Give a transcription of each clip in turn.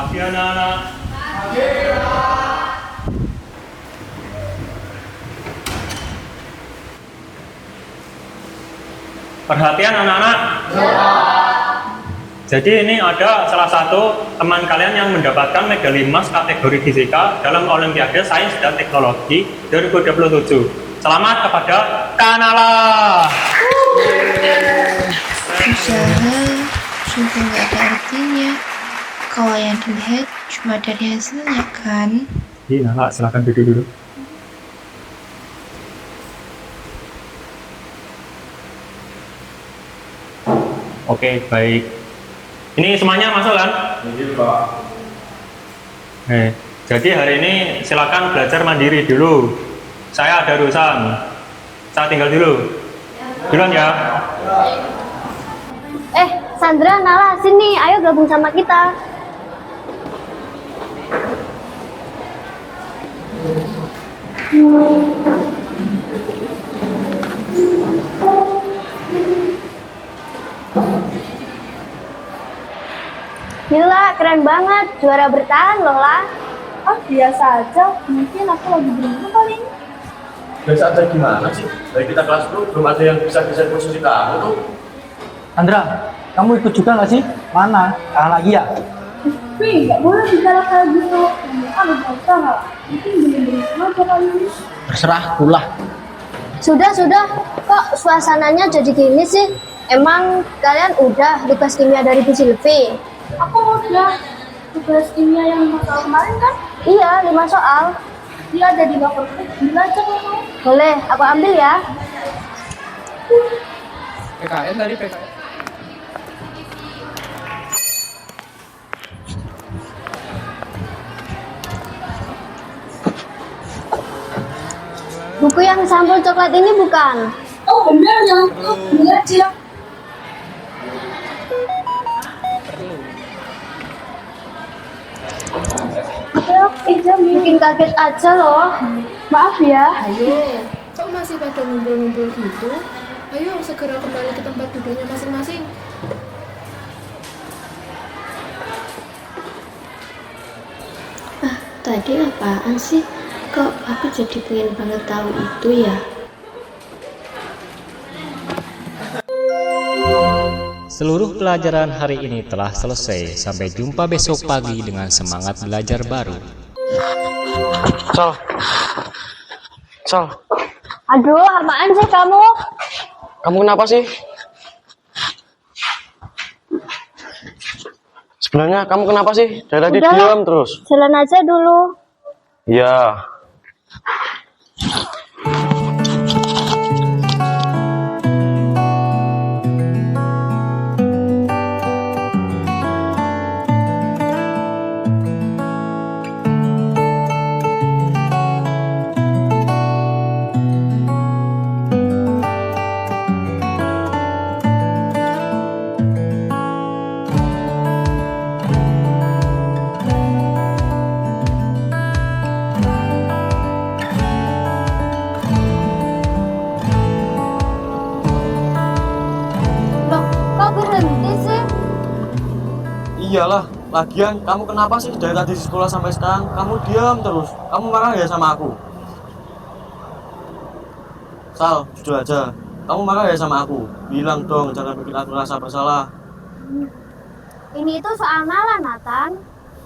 Pagi anak-anak. Perhatian anak-anak. Jadi ini ada salah satu teman kalian yang mendapatkan medali emas kategori fisika dalam Olimpiade Sains dan Teknologi 2027. Selamat kepada Kanala. Usaha sungguh nggak ada artinya kalau yang dilihat cuma dari hasilnya kan. Iya, Nala, silakan duduk dulu. Oke, baik. Ini semuanya masuk kan? Iya, Pak. Jadi hari ini silakan belajar mandiri dulu. Saya ada urusan. Saya tinggal dulu. Duluan ya. Sandra, Nala, sini, ayo gabung sama kita. Gila, keren banget, juara bertahan loh lah. Ah, biasa aja. Mungkin aku lagi beruntung kali ini. Biasa aja gimana sih? Dari kita kelas dulu belum ada yang bisa posisi kamu tuh. Andra, kamu ikut juga nggak sih? Mana? Kalah lagi ya? Wih, nggak boleh bicara kayak gitu. Kamu udah usaha. Mungkin bener-bener aja kali ini. Terserah, kulah. Sudah, kok suasananya jadi gini sih? Emang kalian udah tugas kimia dari Bu Silvi? Aku udah tugas kimia yang masalah kemarin kan? Iya, 5 soal. Dia ada di locker belajar mau. Boleh, aku ambil ya. PKN tadi PKN. Buku yang sampul coklat ini bukan? Oh bener ya, lihat dia. Bikin kaget aja loh. Maaf ya. Ayo, kok masih pada ngumpul-ngumpul gitu? Ayo segera kembali ke tempat duduknya masing-masing. Tadi apaan sih? Kok aku jadi pengen banget tahu itu ya? Seluruh pelajaran hari ini telah selesai. Sampai jumpa besok pagi dengan semangat belajar baru. Sal, Aduh, apaan sih kamu? kamu kenapa sih? Sebenarnya kamu kenapa sih? Dari tadi Udah lah. diam terus. Jalan aja dulu. Iya. Loh, kok berhenti sih? Iyalah, lagian kamu kenapa sih dari tadi di sekolah sampai sekarang kamu diam terus? Kamu marah ya sama aku? Sal, jujur aja. Kamu marah ya sama aku? Bilang dong, jangan bikin aku rasa bersalah. Ini itu soal Nala, Nathan.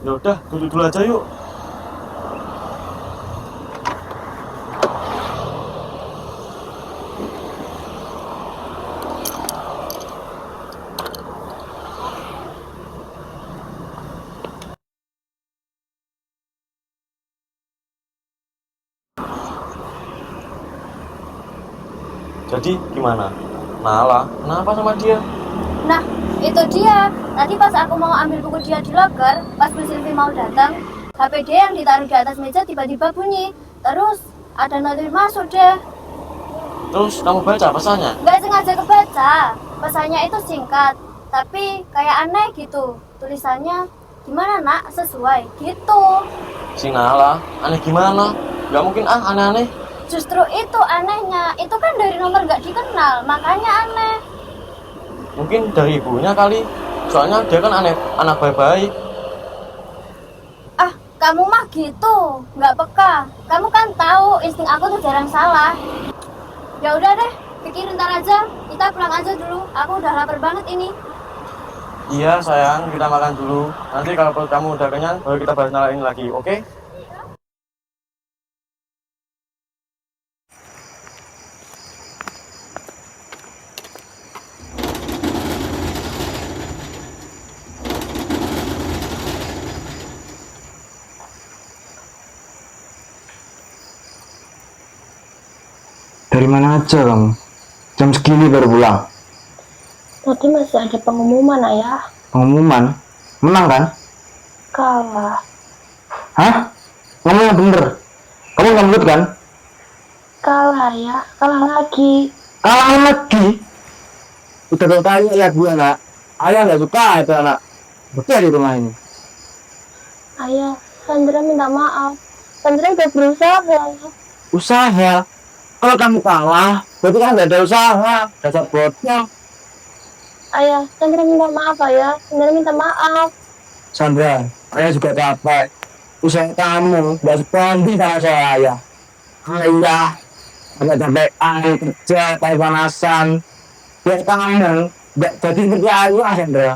Ya udah, duduk dulu aja yuk. Jadi gimana? Nala, kenapa sama dia? Nah, itu dia. Tadi pas aku mau ambil buku dia di locker, pas Bu Silvi mau datang, HP dia yang ditaruh di atas meja tiba-tiba bunyi. Terus ada notif masuk deh. Terus kamu baca pesannya? Nggak sengaja kebaca. Pesannya itu singkat, tapi kayak aneh gitu. Tulisannya, gimana nak? Sesuai gitu. Si Nala, aneh gimana? Gak mungkin aneh-aneh. Justru itu anehnya. Itu kan dari nomor nggak dikenal, makanya aneh. Mungkin dari ibunya kali. Soalnya dia kan anak baik-baik. kamu mah gitu, nggak peka. Kamu kan tahu insting aku tuh jarang salah. Ya udah deh, pikirin ntar aja. Kita pulang aja dulu. Aku udah lapar banget ini. Iya sayang, kita makan dulu. Nanti kalau perut kamu udah kenyang, baru kita bahas nala ini lagi, oke? Dari mana aja kamu? Jam segini baru pulang. Tadi masih ada pengumuman, Ayah. Pengumuman? Menang kan? Kalah. Hah? Ngomong yang bener. Kamu nggak kan? Kalah, ya. Kalah lagi. Kalah lagi? Udah tau tanya lihat gue anak. Ayah nggak suka itu anak. Betul di rumah ini. Ayah, Sandra minta maaf. Sandra udah berusaha, ya. Usaha? Kalau kamu kalah, berarti kan nggak ada usaha. Dasar bodoh. Ayah, Sandra minta maaf, Ayah. Sandra minta maaf. Sandra, ayah juga capek. Usaha kamu nggak sebanding sama saya. Ayah, agak capek angin kerja, kayak panasan. Biar kamu nggak jadi seperti ayah, Sandra.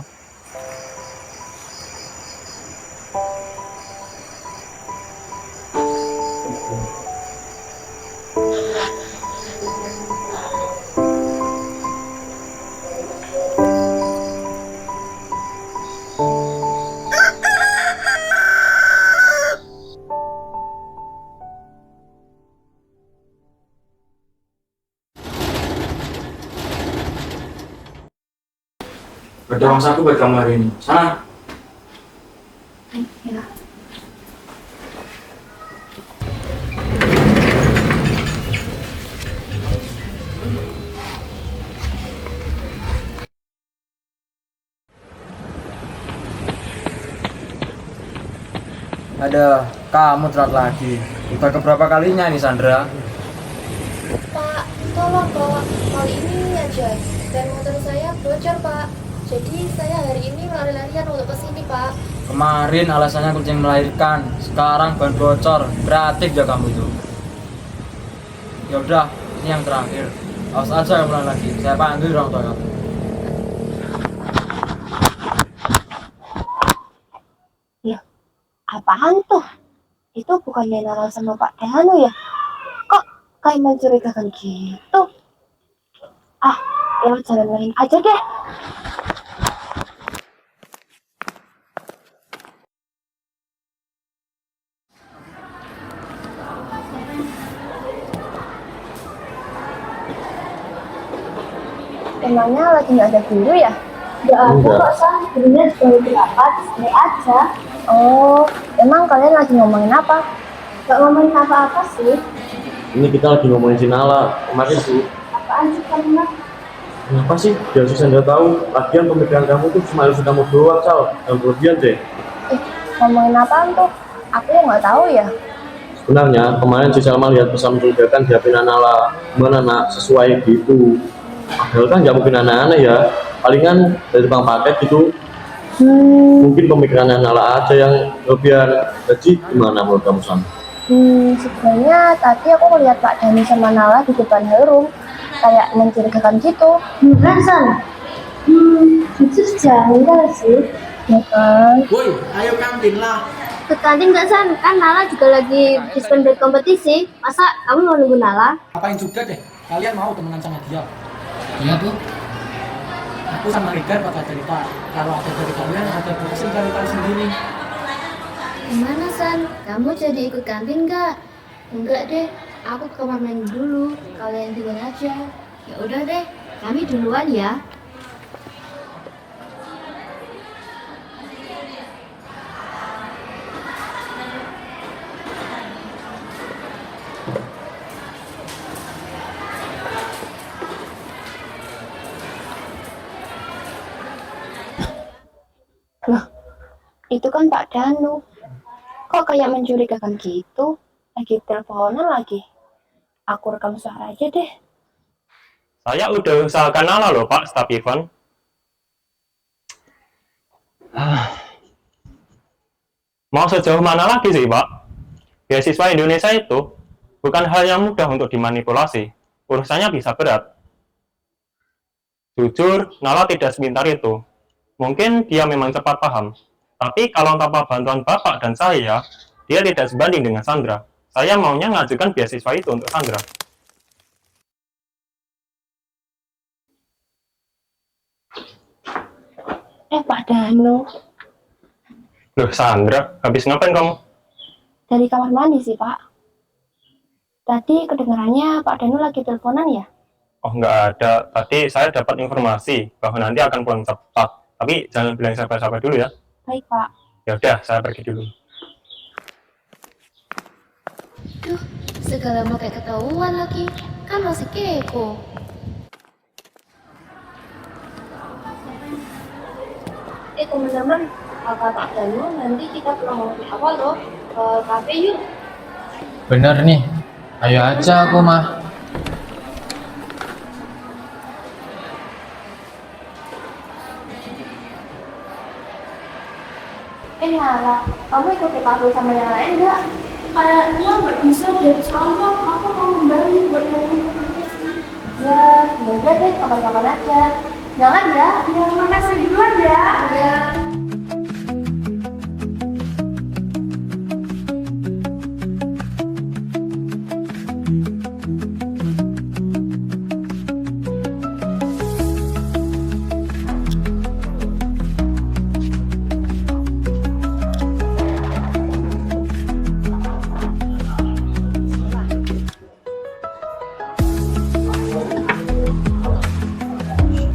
Ada uang saku buat kamu hari ini. Sana. Ya. Ada, kamu telat lagi. Udah keberapa kalinya nih Sandra? Pak, tolong Pak, kali ini aja. Dan motor saya bocor Pak. Jadi saya hari ini lari-larian untuk kesini Pak. Kemarin alasannya kucing melahirkan, sekarang ban bocor. Kreatif ya kamu itu. Ya udah, ini yang terakhir. Awas aja kamu pulang lagi. Saya panggil orang tua kamu. Apaan tuh? Itu bukannya Nara sama Pak Danu ya? Kok kayak mencurigakan gitu? Ah, lewat jalan lain aja deh. Emangnya lagi nggak ada guru ya? Nggak ada kok, San. Gurunya baru berapat, santai aja. Oh, emang kalian lagi ngomongin apa? Nggak ngomongin apa-apa sih. Ini kita lagi ngomongin si Nala. Kemarin tuh. Apaan sih kamu, Mas? Kenapa sih? Biar si Sandra tahu. Lagian pemikiran kamu tuh cuma harus kamu doang, Sal. Yang berlebihan deh. Ngomongin apaan tuh? Aku nggak tahu ya. Sebenarnya kemarin si Salma lihat pesan mencurigakan di HP Nala. Gimana nak? Sesuai gitu. Padahal kan nggak mungkin aneh-aneh ya. Palingan dari tukang paket gitu. Mungkin pemikirannya Nala aja yang lebihan. Jadi gimana menurut kamu Sam? Sebenarnya tadi aku ngeliat Pak Dani sama Nala di depan Herum kayak mencurigakan gitu. Beneran, San? Jujur janggal sih. Ya kan? Woi, ayo kantin lah. Ke kantin nggak, San? Kan Nala juga lagi diskon break kompetisi. Masa kamu mau nunggu Nala? Apain juga deh, kalian mau temenan sama dia? Iya tuh. Aku sama Rigar bakal cerita. Kalau ada dari kalian, ada bosen kali tahu sendiri. Gimana, San? Kamu jadi ikut kantin nggak? Enggak deh, aku ke kamar main dulu. Kalian duluan aja. Ya udah deh, kami duluan ya. Loh, itu kan Pak Danu. Kok kayak mencurigakan gitu? Lagi teleponan lagi. Aku rekam suara aja deh. Saya udah usahakan Nala loh Pak, staf event. Mau sejauh mana lagi sih, Pak? Beasiswa Indonesia itu bukan hal yang mudah untuk dimanipulasi. Urusannya bisa berat. Jujur, Nala tidak sepintar itu. Mungkin dia memang cepat paham. Tapi kalau tanpa bantuan Bapak dan saya, dia tidak sebanding dengan Sandra. Saya maunya ngajukan beasiswa itu untuk Sandra. Pak Danu, Loh, Sandra, habis ngapain kamu? dari kamar mandi sih, Pak. Tadi kedengarannya Pak Danu lagi teleponan ya? Oh, nggak ada. Tadi saya dapat informasi bahwa nanti akan pulang cepat. Tapi jangan bilang siapa-siapa dulu ya. Baik, Pak. Ya udah, saya pergi dulu. Duh, segala pakai ketahuan lagi. Kan masih kepo. Teman-teman, kata Pak Danu, nanti kita pulang lebih awal loh ke kafe yuk. Bener nih, ayo aja aku mah. Nala, kamu ikut ke kafe sama yang lain nggak? Kayaknya nggak bisa deh, soalnya aku mau kembali buat ngomong ke kafe. Ya udah deh, kapan-kapan aja. Jangan ya. Ya, makasih duluan ya. Ya.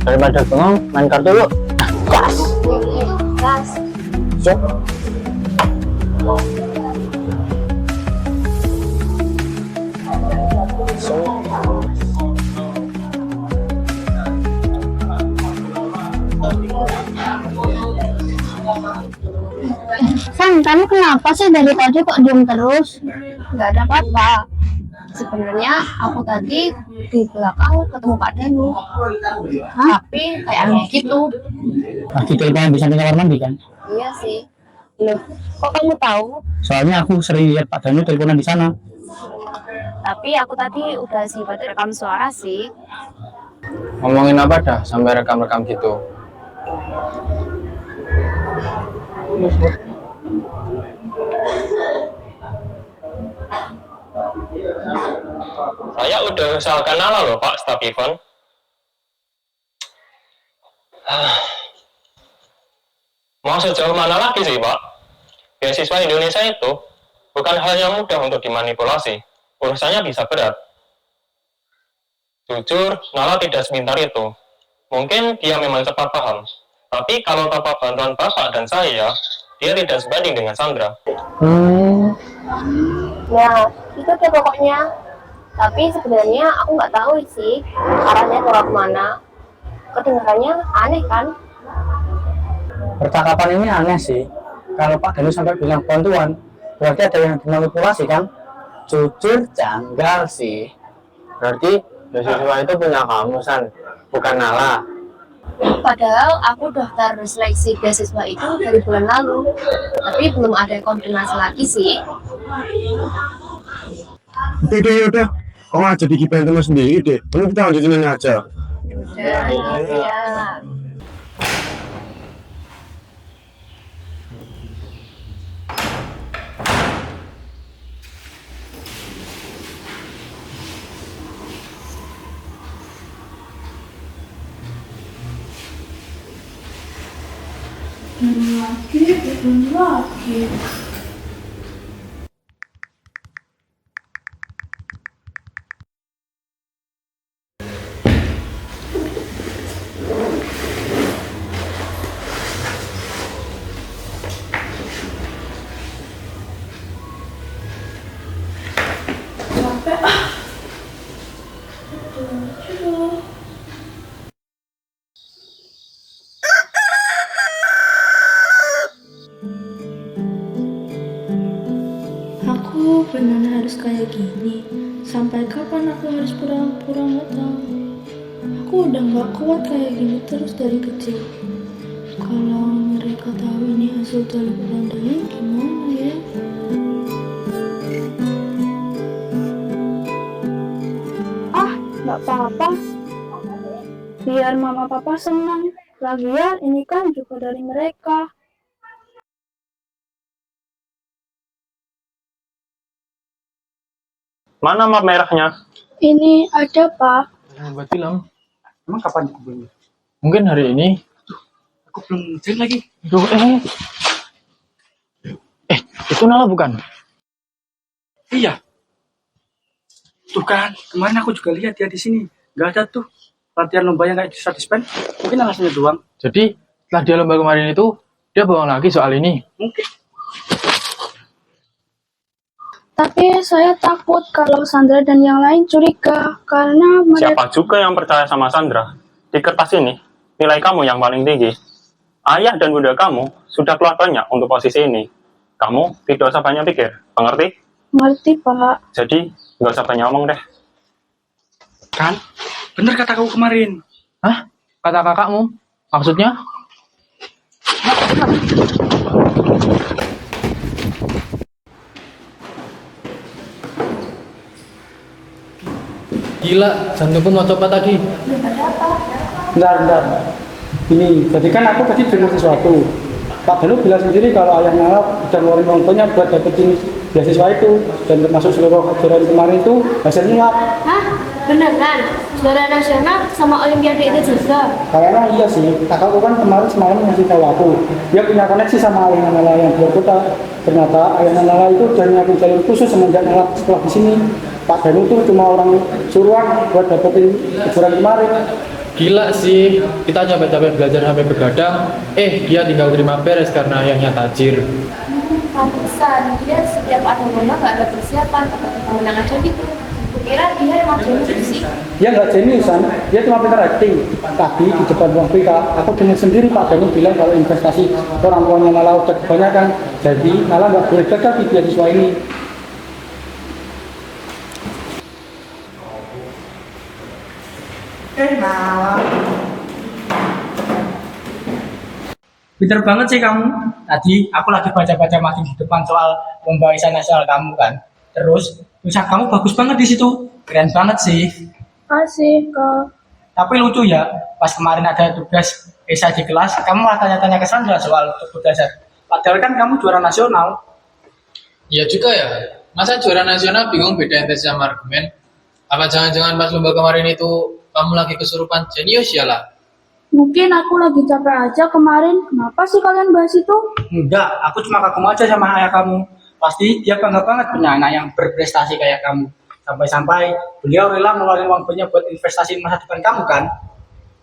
Daripada bengong, main kartu yuk. Gas. Gas. Siap. San, kamu kenapa sih dari tadi kok diem terus? Nggak ada apa-apa. Sebenarnya aku tadi di belakang ketemu Pak Danu. Tapi kayak aneh gitu. Lagi teleponan di samping kamar mandi kan? Iya sih. Loh, kok kamu tahu? Soalnya aku sering lihat Pak Danu teleponan di sana. Tapi aku tadi udah sempat rekam suara sih. Ngomongin apa dah sampai rekam-rekam gitu? Saya udah usahakan Nala loh, Pak, staf event. Mau sejauh mana lagi sih, Pak? Beasiswa Indonesia itu bukan hal yang mudah untuk dimanipulasi. Urusannya bisa berat. Jujur, Nala tidak sepintar itu. Mungkin dia memang cepat paham. Tapi kalau tanpa bantuan Bapak dan saya, dia tidak sebanding dengan Sandra. Ya, itu deh pokoknya. Tapi sebenarnya aku nggak tahu sih arahnya ke kemana. Kedengarannya aneh kan? Percakapan ini aneh sih. Kalau Pak Danu sampai bilang bantuan, berarti ada yang dimanipulasi kan? Jujur janggal sih. Berarti beasiswa itu punya kamu, San, bukan Nala. Padahal aku daftar seleksi beasiswa itu dari bulan lalu. Tapi belum ada konfirmasi lagi sih. Udah. Kok nggak jadi gibahin teman sendiri deh? Perlu kita lanjutin ini aja. Ya. Belum lagi. Aku benar harus kayak gini. Sampai kapan aku harus pura-pura nggak tahu? Aku udah nggak kuat kayak gini terus dari kecil. Kalau mereka tahu ini hasil dari Belanda, gimana ya? Ah, nggak apa-apa. Biar mama papa senang. Lagian ini kan juga dari mereka. Mana map merahnya? Ini ada, Pak. Buat film. Emang kapan dikumpulin? Mungkin hari ini. Aku belum ngecek lagi. Duh, itu Nala bukan? Iya. Tuh kan, kemarin aku juga lihat dia di sini. Gak ada tuh latihan lomba yang kayak di Satispen. Mungkin alasannya doang. Jadi setelah dia lomba kemarin itu, dia bohong lagi soal ini. Mungkin. Tapi saya takut kalau Sandra dan yang lain curiga karena mereka... Siapa juga yang percaya sama Sandra? Di kertas ini, nilai kamu yang paling tinggi. Ayah dan bunda kamu sudah keluar banyak untuk posisi ini. Kamu tidak usah banyak pikir, mengerti? Ngerti, Pak. Jadi, nggak usah banyak ngomong deh. Kan? Bener kata kamu kemarin. Hah? Kata kakakmu? Maksudnya? Gila, jantungku mau coba tadi. Bentar. Ini, jadi kan aku tadi dengar sesuatu. Pak Danu bilang sendiri kalau ayah Nala udah ngeluarin uang banyak buat dapetin beasiswa itu. Dan termasuk seluruh kejuaraan kemarin itu hasilnya nyap. Hah? Beneran? Juara nasional sama olimpiade itu juga? Kayaknya iya sih. Kakakku kan kemarin semalam ngasih tahu aku. Dia punya koneksi sama ayah Nala yang di luar kota. Ternyata ayah Nala itu udah nyiapin jalur khusus semenjak Nala sekolah di sini. Pak Danu tuh cuma orang suruhan buat dapetin kejuaraan kemarin. Gila sih, kita capek-capek belajar sampai begadang, dia tinggal terima beres karena ayahnya tajir. Pantesan, dia setiap ada lomba nggak ada persiapan atau kemenangan aja gitu. Kukira dia emang jenius sih. Dia nggak jeniusan, dia cuma pintar acting. Tadi di depan ruang BK, aku dengar sendiri Pak Danu bilang kalau investasi orang tuanya Nala udah kebanyakan, jadi Nala nggak boleh gagal di beasiswa ini. Pinter banget sih kamu. Tadi aku lagi baca-baca masih di depan soal lomba esai nasional kamu kan. Terus tulisan kamu bagus banget di situ. Keren banget sih. Asik, Kak. Tapi lucu ya, pas kemarin ada tugas esai di kelas, kamu malah tanya-tanya ke Sandra soal tugas dasar. Padahal kan kamu juara nasional. Iya juga ya. Masa juara nasional bingung bedain tes sama argumen? Apa jangan-jangan pas lomba kemarin itu kamu lagi kesurupan jenius ya lah? Mungkin aku lagi capek aja kemarin. Kenapa sih kalian bahas itu? Enggak, aku cuma kagum aja sama ayah kamu. Pasti dia bangga banget punya anak yang berprestasi kayak kamu. Sampai-sampai beliau rela ngeluarin uang banyak buat investasi masa depan kamu kan?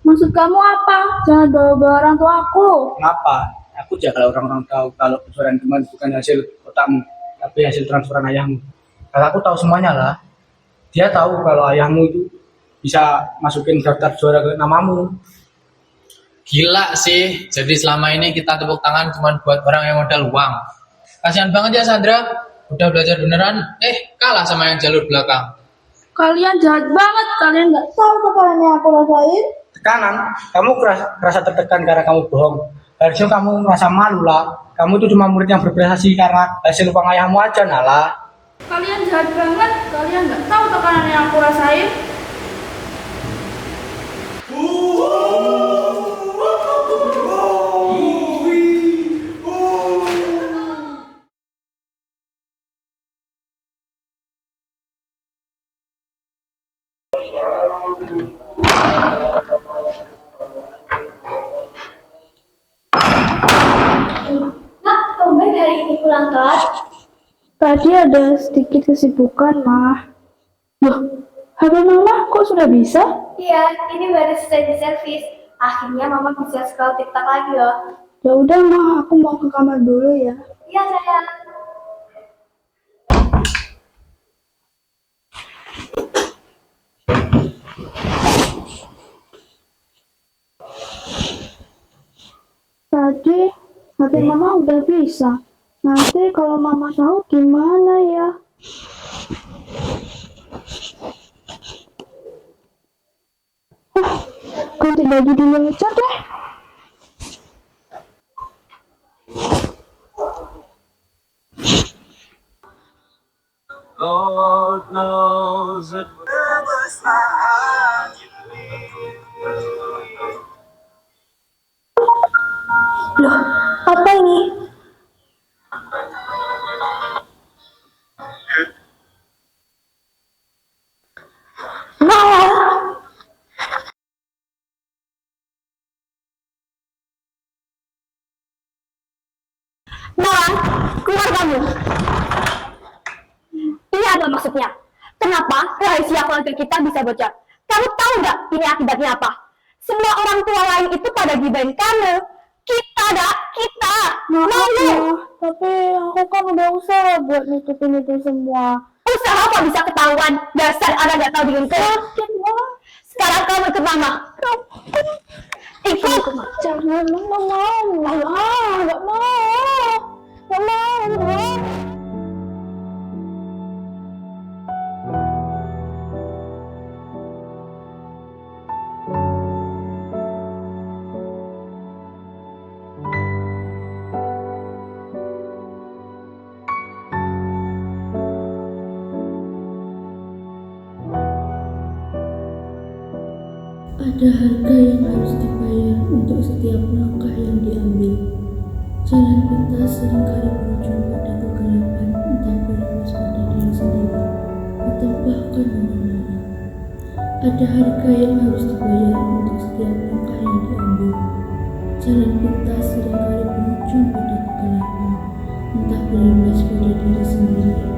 Maksud kamu apa? Jangan bawa-bawa orang tua aku. Kenapa? Aku jaga orang-orang tahu kalau kejuaraan kemarin bukan hasil otakmu, tapi hasil transferan ayahmu. Kalau aku tahu semuanya lah. Dia tahu kalau ayahmu itu bisa masukin daftar juara ke namamu. Gila sih. Jadi selama ini kita tepuk tangan cuma buat orang yang modal uang. Kasihan banget ya Sandra. Udah belajar beneran, kalah sama yang jalur belakang. Kalian jahat banget. Kalian nggak tahu tekanan yang aku rasain. Tekanan? Kamu merasa tertekan karena kamu bohong. Harusnya kamu merasa malu lah. Kamu itu cuma murid yang berprestasi karena hasil uang ayahmu aja, Nala. Kalian jahat banget. Kalian nggak tahu tekanan yang aku rasain. Nak, tumben hari ini pulang kelas? Tadi ada sedikit kesibukan, Mah. Loh, HP Mama kok sudah bisa? Iya, ini baru selesai di servis. Akhirnya Mama bisa scroll TikTok lagi loh. Ya udah, Mah, aku mau ke kamar dulu ya. Iya sayang. Tadi HP Mama udah bisa. Nanti kalau Mama tahu gimana ya? Ganti baju dulu aja deh. Lord knows it was not you. Loh, apa ini? Nah, keluar kamu. Ini adalah maksudnya. Kenapa rahasia keluarga kita bisa bocor? Kamu tahu nggak ini akibatnya apa? Semua orang tua lain itu pada gibahin kamu. Kita. Malu. Tapi aku kan udah usaha buat nutupin itu semua. Usaha kok bisa ketahuan? Dasar anak gak tahu diri. Sekarang kamu ikut mama. Ikut. Jangan, nggak mau. Ada harga yang harus dibayar untuk setiap langkah yang diambil. Jalan kita seringkali berujung pada kegelapan, entah berlepas pada diri sendiri atau bahkan orang lain. Ada harga yang harus dibayar untuk setiap langkah yang diambil. Jalan kita seringkali berujung pada kegelapan, entah berlepas pada diri sendiri